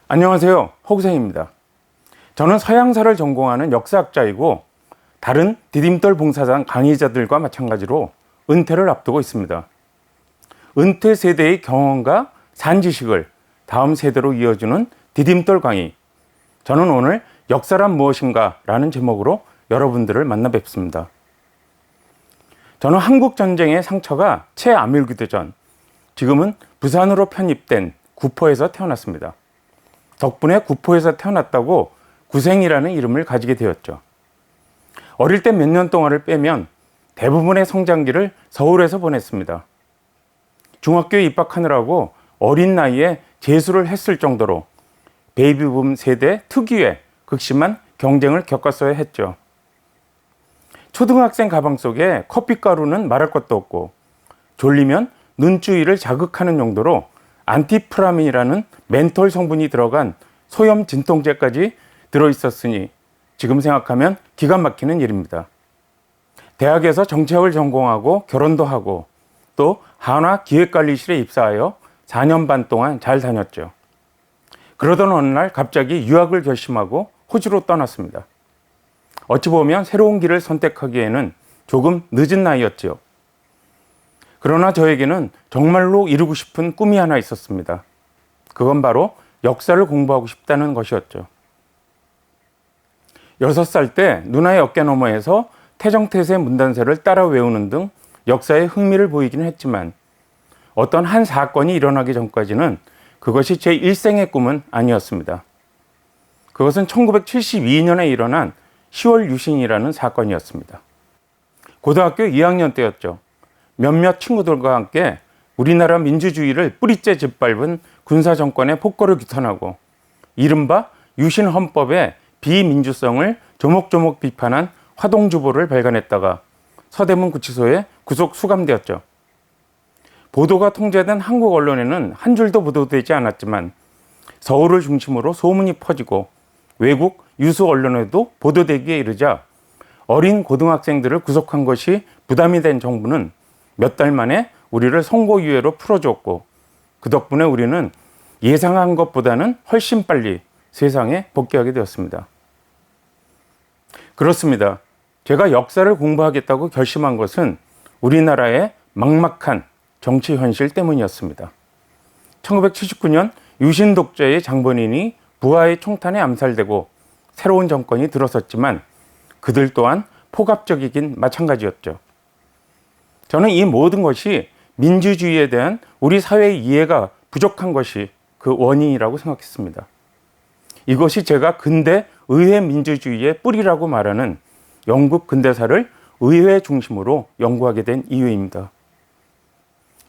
안녕하세요. 허구생입니다. 저는 서양사를 전공하는 역사학자이고 다른 디딤돌 봉사단 강의자들과 마찬가지로 은퇴를 앞두고 있습니다. 은퇴 세대의 경험과 산지식을 다음 세대로 이어주는 디딤돌 강의. 저는 오늘 역사란 무엇인가 라는 제목으로 여러분들을 만나 뵙습니다. 저는 한국전쟁의 상처가 채아밀기도 전, 지금은 부산으로 편입된 구포에서 태어났습니다. 덕분에 구포에서 태어났다고 구생이라는 이름을 가지게 되었죠. 어릴 때 몇 년 동안을 빼면 대부분의 성장기를 서울에서 보냈습니다. 중학교에 입학하느라고 어린 나이에 재수를 했을 정도로 베이비붐 세대 특유의 극심한 경쟁을 겪었어야 했죠. 초등학생 가방 속에 커피가루는 말할 것도 없고 졸리면 눈주위를 자극하는 용도로 안티프라민이라는 멘톨 성분이 들어간 소염 진통제까지 들어있었으니 지금 생각하면 기가 막히는 일입니다. 대학에서 정치학을 전공하고 결혼도 하고 또 한화 기획관리실에 입사하여 4년 반 동안 잘 다녔죠. 그러던 어느 날 갑자기 유학을 결심하고 호주로 떠났습니다. 어찌 보면 새로운 길을 선택하기에는 조금 늦은 나이였죠. 그러나 저에게는 정말로 이루고 싶은 꿈이 하나 있었습니다. 그건 바로 역사를 공부하고 싶다는 것이었죠. 6살 때 누나의 어깨 너머에서 태정태세 문단세를 따라 외우는 등 역사에 흥미를 보이긴 했지만 어떤 한 사건이 일어나기 전까지는 그것이 제 일생의 꿈은 아니었습니다. 그것은 1972년에 일어난 10월 유신이라는 사건이었습니다. 고등학교 2학년 때였죠. 몇몇 친구들과 함께 우리나라 민주주의를 뿌리째 짓밟은 군사정권의 폭거를 규탄하고 이른바 유신헌법의 비민주성을 조목조목 비판한 화동주보를 발간했다가 서대문 구치소에 구속 수감되었죠. 보도가 통제된 한국 언론에는 한 줄도 보도되지 않았지만 서울을 중심으로 소문이 퍼지고 외국 유수 언론에도 보도되기에 이르자 어린 고등학생들을 구속한 것이 부담이 된 정부는 몇 달 만에 우리를 선고유예로 풀어줬고 그 덕분에 우리는 예상한 것보다는 훨씬 빨리 세상에 복귀하게 되었습니다. 그렇습니다. 제가 역사를 공부하겠다고 결심한 것은 우리나라의 막막한 정치 현실 때문이었습니다. 1979년 유신 독재의 장본인이 부하의 총탄에 암살되고 새로운 정권이 들어섰지만 그들 또한 포갑적이긴 마찬가지였죠. 저는 이 모든 것이 민주주의에 대한 우리 사회의 이해가 부족한 것이 그 원인이라고 생각했습니다. 이것이 제가 근대 의회 민주주의의 뿌리라고 말하는 영국 근대사를 의회 중심으로 연구하게 된 이유입니다.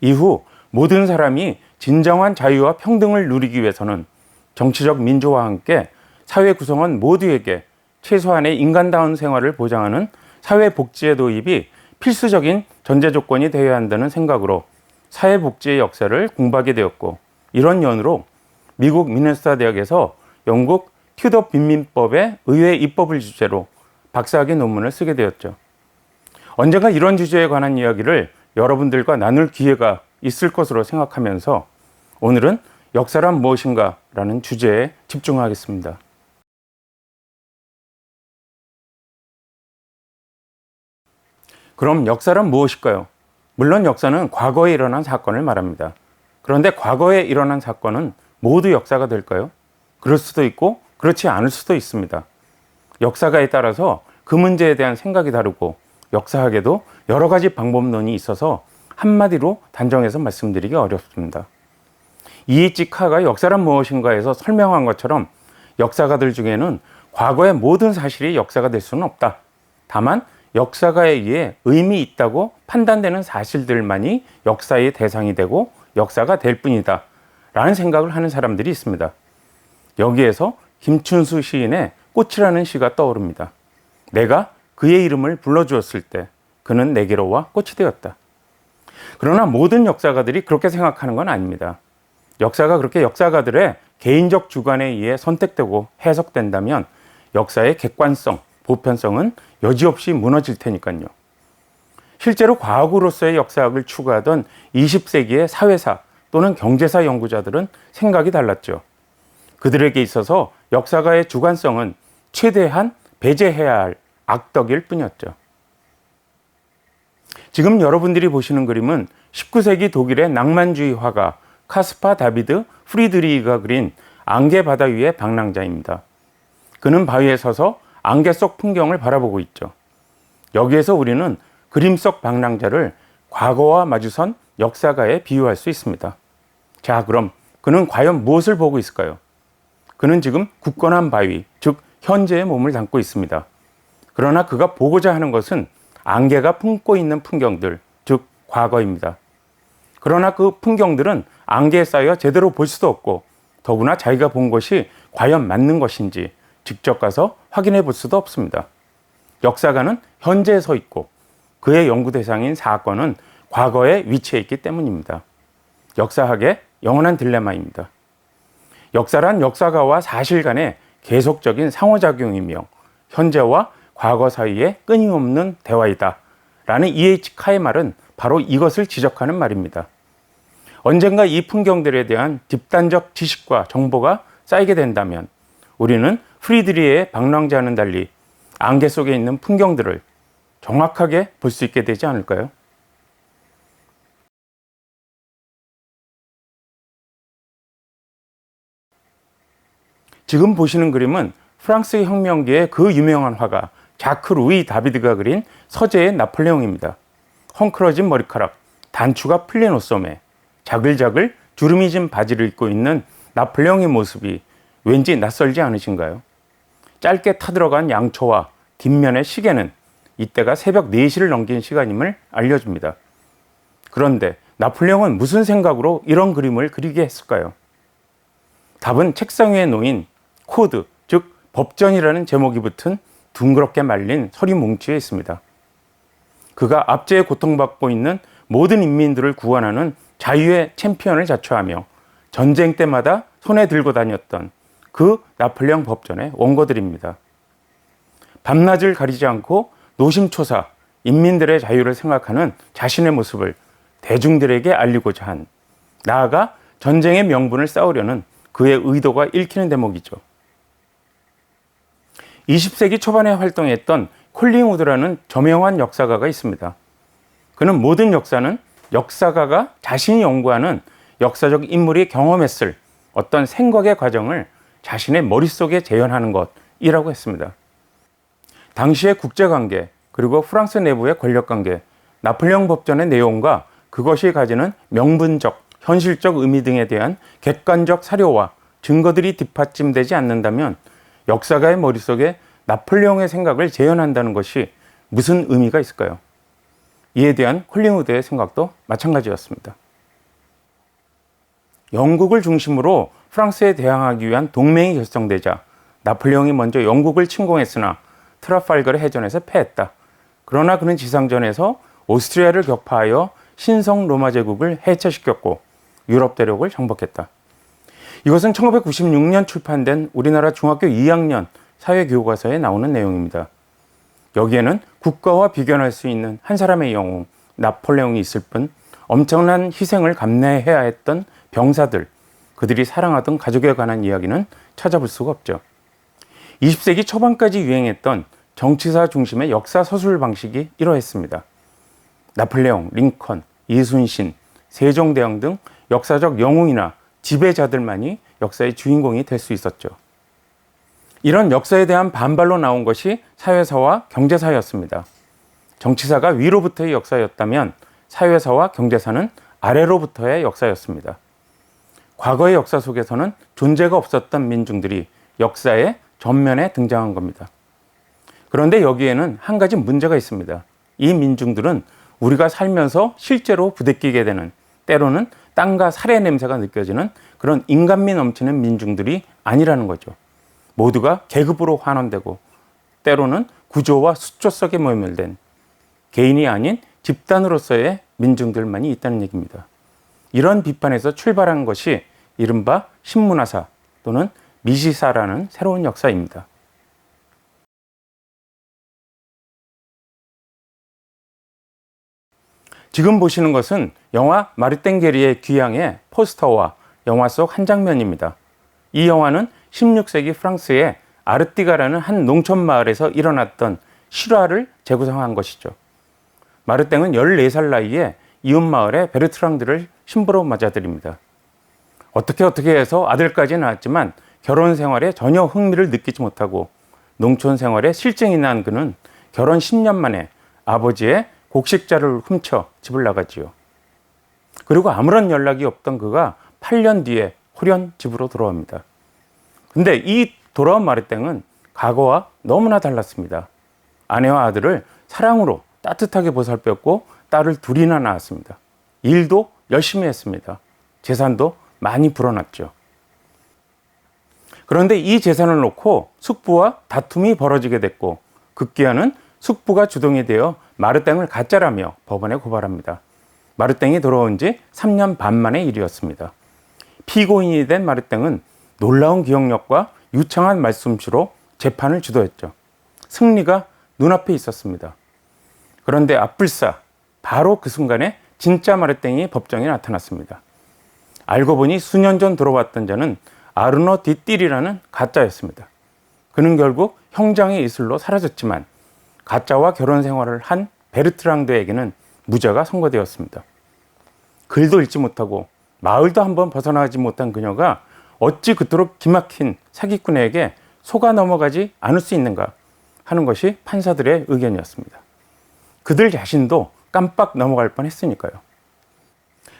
이후 모든 사람이 진정한 자유와 평등을 누리기 위해서는 정치적 민주화와 함께 사회 구성원 모두에게 최소한의 인간다운 생활을 보장하는 사회복지의 도입이 필수적인 전제 조건이 되어야 한다는 생각으로 사회복지의 역사를 공부하게 되었고 이런 연으로 미국 미네소타 대학에서 영국 튜더 빈민법의 의회 입법을 주제로 박사학위 논문을 쓰게 되었죠. 언젠가 이런 주제에 관한 이야기를 여러분들과 나눌 기회가 있을 것으로 생각하면서 오늘은 역사란 무엇인가 라는 주제에 집중하겠습니다. 그럼 역사란 무엇일까요? 물론 역사는 과거에 일어난 사건을 말합니다. 그런데 과거에 일어난 사건은 모두 역사가 될까요? 그럴 수도 있고 그렇지 않을 수도 있습니다. 역사가에 따라서 그 문제에 대한 생각이 다르고 역사학에도 여러 가지 방법론이 있어서 한마디로 단정해서 말씀드리기 어렵습니다. 이이치 카가 역사란 무엇인가에서 설명한 것처럼 역사가들 중에는 과거의 모든 사실이 역사가 될 수는 없다. 다만 역사가에 의해 의미 있다고 판단되는 사실들만이 역사의 대상이 되고 역사가 될 뿐이다 라는 생각을 하는 사람들이 있습니다. 여기에서 김춘수 시인의 꽃이라는 시가 떠오릅니다. 내가 그의 이름을 불러주었을 때 그는 내게로 와 꽃이 되었다. 그러나 모든 역사가들이 그렇게 생각하는 건 아닙니다. 역사가 그렇게 역사가들의 개인적 주관에 의해 선택되고 해석된다면 역사의 객관성, 보편성은 여지없이 무너질 테니까요. 실제로 과학으로서의 역사학을 추구하던 20세기의 사회사 또는 경제사 연구자들은 생각이 달랐죠. 그들에게 있어서 역사가의 주관성은 최대한 배제해야 할 악덕일 뿐이었죠. 지금 여러분들이 보시는 그림은 19세기 독일의 낭만주의 화가 카스파 다비드 프리드리히가 그린 안개 바다 위의 방랑자입니다. 그는 바위에 서서 안개 속 풍경을 바라보고 있죠. 여기에서 우리는 그림 속 방랑자를 과거와 마주선 역사가에 비유할 수 있습니다. 자, 그럼 그는 과연 무엇을 보고 있을까요? 그는 지금 굳건한 바위, 즉 현재의 몸을 담고 있습니다. 그러나 그가 보고자 하는 것은 안개가 품고 있는 풍경들, 즉 과거입니다. 그러나 그 풍경들은 안개에 쌓여 제대로 볼 수도 없고 더구나 자기가 본 것이 과연 맞는 것인지 직접 가서 확인해 볼 수도 없습니다. 역사가는 현재에 서 있고 그의 연구 대상인 사건은 과거에 위치해 있기 때문입니다. 역사학의 영원한 딜레마입니다. 역사란 역사가와 사실 간의 계속적인 상호작용이며 현재와 과거 사이에 끊임없는 대화이다 라는 E.H. 카의 말은 바로 이것을 지적하는 말입니다. 언젠가 이 풍경들에 대한 집단적 지식과 정보가 쌓이게 된다면 우리는 프리드리히의 방랑자와는 달리 안개 속에 있는 풍경들을 정확하게 볼 수 있게 되지 않을까요? 지금 보시는 그림은 프랑스 혁명기의 그 유명한 화가 자크 루이 다비드가 그린 서재의 나폴레옹입니다. 헝클어진 머리카락, 단추가 풀린 옷소매, 자글자글 주름이 진 바지를 입고 있는 나폴레옹의 모습이 왠지 낯설지 않으신가요? 짧게 타들어간 양초와 뒷면의 시계는 이때가 새벽 4시를 넘긴 시간임을 알려줍니다. 그런데 나폴레옹은 무슨 생각으로 이런 그림을 그리게 했을까요? 답은 책상 위에 놓인 코드, 즉 법전이라는 제목이 붙은 둥그렇게 말린 서리 뭉치에 있습니다. 그가 압제에 고통받고 있는 모든 인민들을 구원하는 자유의 챔피언을 자처하며 전쟁 때마다 손에 들고 다녔던 그 나폴레옹 법전의 원고들입니다. 밤낮을 가리지 않고 노심초사 인민들의 자유를 생각하는 자신의 모습을 대중들에게 알리고자 한, 나아가 전쟁의 명분을 쌓으려는 그의 의도가 읽히는 대목이죠. 20세기 초반에 활동했던 콜링 우드라는 저명한 역사가가 있습니다. 그는 모든 역사는 역사가가 자신이 연구하는 역사적 인물이 경험했을 어떤 생각의 과정을 자신의 머릿속에 재현하는 것이라고 했습니다. 당시의 국제관계, 그리고 프랑스 내부의 권력관계, 나폴레옹 법전의 내용과 그것이 가지는 명분적, 현실적 의미 등에 대한 객관적 사료와 증거들이 뒷받침되지 않는다면 역사가의 머릿속에 나폴레옹의 생각을 재현한다는 것이 무슨 의미가 있을까요? 이에 대한 콜링우드의 생각도 마찬가지였습니다. 영국을 중심으로 프랑스에 대항하기 위한 동맹이 결성되자 나폴레옹이 먼저 영국을 침공했으나 트라팔가르 해전에서 패했다. 그러나 그는 지상전에서 오스트리아를 격파하여 신성 로마 제국을 해체시켰고 유럽 대륙을 정복했다. 이것은 1996년 출판된 우리나라 중학교 2학년 사회교과서에 나오는 내용입니다. 여기에는 국가와 비견할 수 있는 한 사람의 영웅 나폴레옹이 있을 뿐 엄청난 희생을 감내해야 했던 병사들, 그들이 사랑하던 가족에 관한 이야기는 찾아볼 수가 없죠. 20세기 초반까지 유행했던 정치사 중심의 역사 서술 방식이 이러했습니다. 나폴레옹, 링컨, 이순신, 세종대왕 등 역사적 영웅이나 지배자들만이 역사의 주인공이 될 수 있었죠. 이런 역사에 대한 반발로 나온 것이 사회사와 경제사였습니다. 정치사가 위로부터의 역사였다면 사회사와 경제사는 아래로부터의 역사였습니다. 과거의 역사 속에서는 존재가 없었던 민중들이 역사의 전면에 등장한 겁니다. 그런데 여기에는 한 가지 문제가 있습니다. 이 민중들은 우리가 살면서 실제로 부대끼게 되는, 때로는 땅과 살의 냄새가 느껴지는 그런 인간미 넘치는 민중들이 아니라는 거죠. 모두가 계급으로 환원되고 때로는 구조와 수조 속에 모멸된 개인이 아닌 집단으로서의 민중들만이 있다는 얘기입니다. 이런 비판에서 출발한 것이 이른바 신문화사 또는 미시사라는 새로운 역사입니다. 지금 보시는 것은 영화 마르땡 게리의 귀향의 포스터와 영화 속 한 장면입니다. 이 영화는 16세기 프랑스의 아르띠가라는 한 농촌 마을에서 일어났던 실화를 재구성한 것이죠. 마르땡은 14살 나이에 이웃 마을의 베르트랑드를 신부로 맞아들입니다. 어떻게 해서 아들까지 낳았지만 결혼 생활에 전혀 흥미를 느끼지 못하고 농촌 생활에 실증이 난 그는 결혼 10년 만에 아버지의 곡식자를 훔쳐 집을 나가지요. 그리고 아무런 연락이 없던 그가 8년 뒤에 홀연 집으로 돌아옵니다. 근데 이 돌아온 마르땡은 과거와 너무나 달랐습니다. 아내와 아들을 사랑으로 따뜻하게 보살폈고 딸을 둘이나 낳았습니다. 일도 열심히 했습니다. 재산도 많이 불어났죠. 그런데 이 재산을 놓고 숙부와 다툼이 벌어지게 됐고 급기야는 숙부가 주동이 되어 마르땡을 가짜라며 법원에 고발합니다. 마르땡이 돌아온 지 3년 반 만의 일이었습니다. 피고인이 된 마르땡은 놀라운 기억력과 유창한 말솜씨로 재판을 주도했죠. 승리가 눈앞에 있었습니다. 그런데 앞불사 바로 그 순간에 진짜 마르땡이 법정에 나타났습니다. 알고 보니 수년 전 돌아왔던 자는 아르노 디띠리라는 가짜였습니다. 그는 결국 형장의 이슬로 사라졌지만 가짜와 결혼 생활을 한 베르트랑드에게는 무죄가 선고되었습니다. 글도 읽지 못하고 마을도 한번 벗어나지 못한 그녀가 어찌 그토록 기막힌 사기꾼에게 속아 넘어가지 않을 수 있는가 하는 것이 판사들의 의견이었습니다. 그들 자신도 깜빡 넘어갈 뻔했으니까요.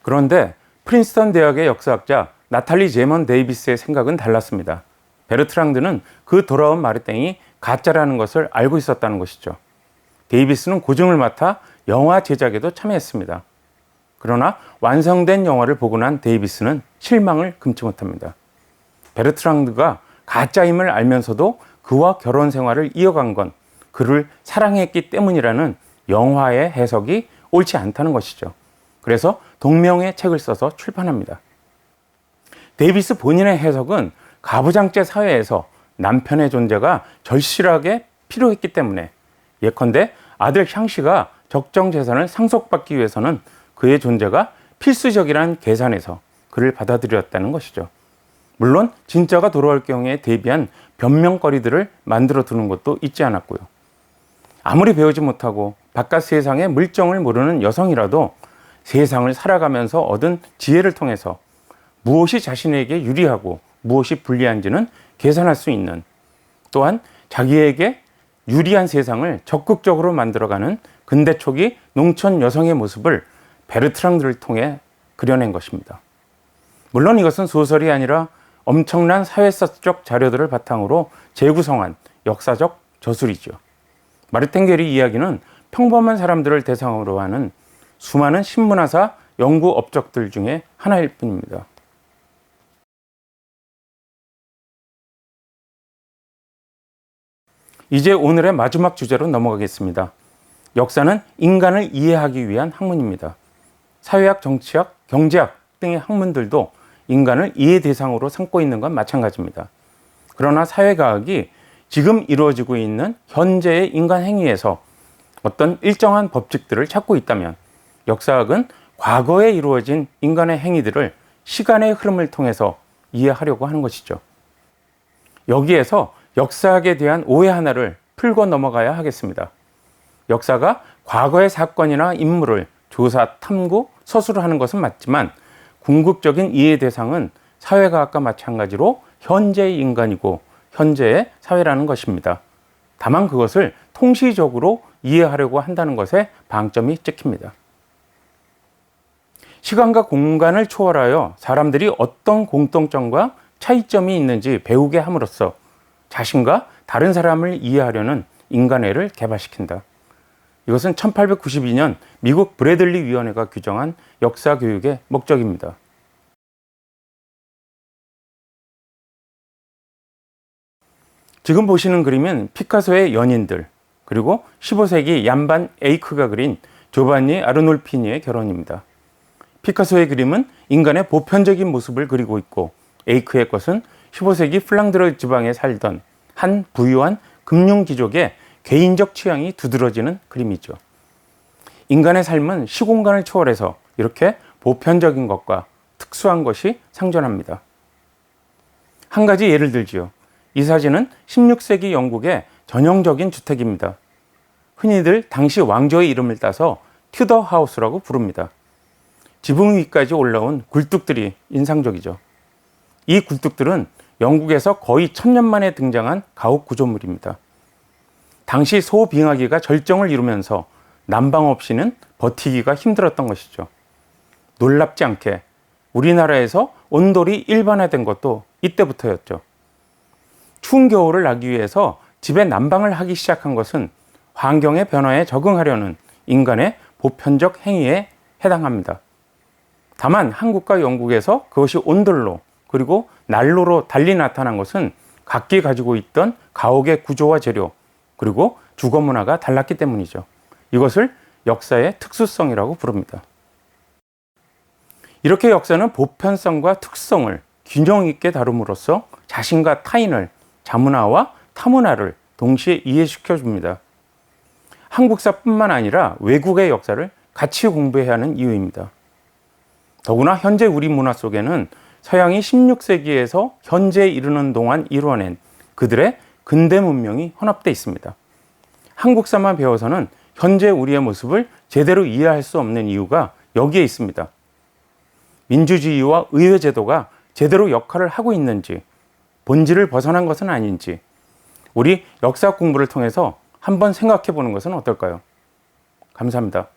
그런데 프린스턴 대학의 역사학자 나탈리 제먼 데이비스의 생각은 달랐습니다. 베르트랑드는 그 돌아온 마르땡이 가짜라는 것을 알고 있었다는 것이죠. 데이비스는 고증을 맡아 영화 제작에도 참여했습니다. 그러나 완성된 영화를 보고 난 데이비스는 실망을 금치 못합니다. 베르트랑드가 가짜임을 알면서도 그와 결혼 생활을 이어간 건 그를 사랑했기 때문이라는 영화의 해석이 옳지 않다는 것이죠. 그래서 동명의 책을 써서 출판합니다. 데이비스 본인의 해석은 가부장제 사회에서 남편의 존재가 절실하게 필요했기 때문에 예컨대 아들 향씨가 적정 재산을 상속받기 위해서는 그의 존재가 필수적이라는 계산에서 그를 받아들였다는 것이죠. 물론 진짜가 돌아올 경우에 대비한 변명거리들을 만들어 두는 것도 잊지 않았고요. 아무리 배우지 못하고 바깥 세상의 물정을 모르는 여성이라도 세상을 살아가면서 얻은 지혜를 통해서 무엇이 자신에게 유리하고 무엇이 불리한지는 계산할 수 있는, 또한 자기에게 유리한 세상을 적극적으로 만들어가는 근대 초기 농촌 여성의 모습을 베르트랑드를 통해 그려낸 것입니다. 물론 이것은 소설이 아니라 엄청난 사회사적 자료들을 바탕으로 재구성한 역사적 저술이죠. 마르탱게리 이야기는 평범한 사람들을 대상으로 하는 수많은 신문화사 연구 업적들 중에 하나일 뿐입니다. 이제 오늘의 마지막 주제로 넘어가겠습니다. 역사는 인간을 이해하기 위한 학문입니다. 사회학, 정치학, 경제학 등의 학문들도 인간을 이해 대상으로 삼고 있는 건 마찬가지입니다. 그러나 사회과학이 지금 이루어지고 있는 현재의 인간 행위에서 어떤 일정한 법칙들을 찾고 있다면 역사학은 과거에 이루어진 인간의 행위들을 시간의 흐름을 통해서 이해하려고 하는 것이죠. 여기에서 역사학에 대한 오해 하나를 풀고 넘어가야 하겠습니다. 역사가 과거의 사건이나 인물을 조사, 탐구, 서술을 하는 것은 맞지만 궁극적인 이해 대상은 사회과학과 마찬가지로 현재의 인간이고 현재의 사회라는 것입니다. 다만 그것을 통시적으로 이해하려고 한다는 것에 방점이 찍힙니다. 시간과 공간을 초월하여 사람들이 어떤 공통점과 차이점이 있는지 배우게 함으로써 자신과 다른 사람을 이해하려는 인간애를 개발시킨다. 이것은 1892년 미국 브래들리 위원회가 규정한 역사 교육의 목적입니다. 지금 보시는 그림은 피카소의 연인들, 그리고 15세기 얀반 에이크가 그린 조반니 아르놀피니의 결혼입니다. 피카소의 그림은 인간의 보편적인 모습을 그리고 있고 에이크의 것은 15세기 플랑드르 지방에 살던 한 부유한 금융귀족의 개인적 취향이 두드러지는 그림이죠. 인간의 삶은 시공간을 초월해서 이렇게 보편적인 것과 특수한 것이 상존합니다. 한 가지 예를 들지요. 이 사진은 16세기 영국의 전형적인 주택입니다. 흔히들 당시 왕조의 이름을 따서 튜더 하우스라고 부릅니다. 지붕 위까지 올라온 굴뚝들이 인상적이죠. 이 굴뚝들은 영국에서 거의 1000년 만에 등장한 가옥 구조물입니다. 당시 소빙하기가 절정을 이루면서 난방 없이는 버티기가 힘들었던 것이죠. 놀랍지 않게 우리나라에서 온돌이 일반화된 것도 이때부터였죠. 추운 겨울을 나기 위해서 집에 난방을 하기 시작한 것은 환경의 변화에 적응하려는 인간의 보편적 행위에 해당합니다. 다만 한국과 영국에서 그것이 온돌로 그리고 난로로 달리 나타난 것은 각기 가지고 있던 가옥의 구조와 재료 그리고 주거 문화가 달랐기 때문이죠. 이것을 역사의 특수성이라고 부릅니다. 이렇게 역사는 보편성과 특성을 균형 있게 다룸으로써 자신과 타인을 자문화와 타문화를 동시에 이해시켜 줍니다. 한국사뿐만 아니라 외국의 역사를 같이 공부해야 하는 이유입니다. 더구나 현재 우리 문화 속에는 서양이 16세기에서 현재에 이르는 동안 이루어낸 그들의 근대 문명이 혼합되어 있습니다. 한국사만 배워서는 현재 우리의 모습을 제대로 이해할 수 없는 이유가 여기에 있습니다. 민주주의와 의회제도가 제대로 역할을 하고 있는지, 본질을 벗어난 것은 아닌지, 우리 역사 공부를 통해서 한번 생각해 보는 것은 어떨까요? 감사합니다.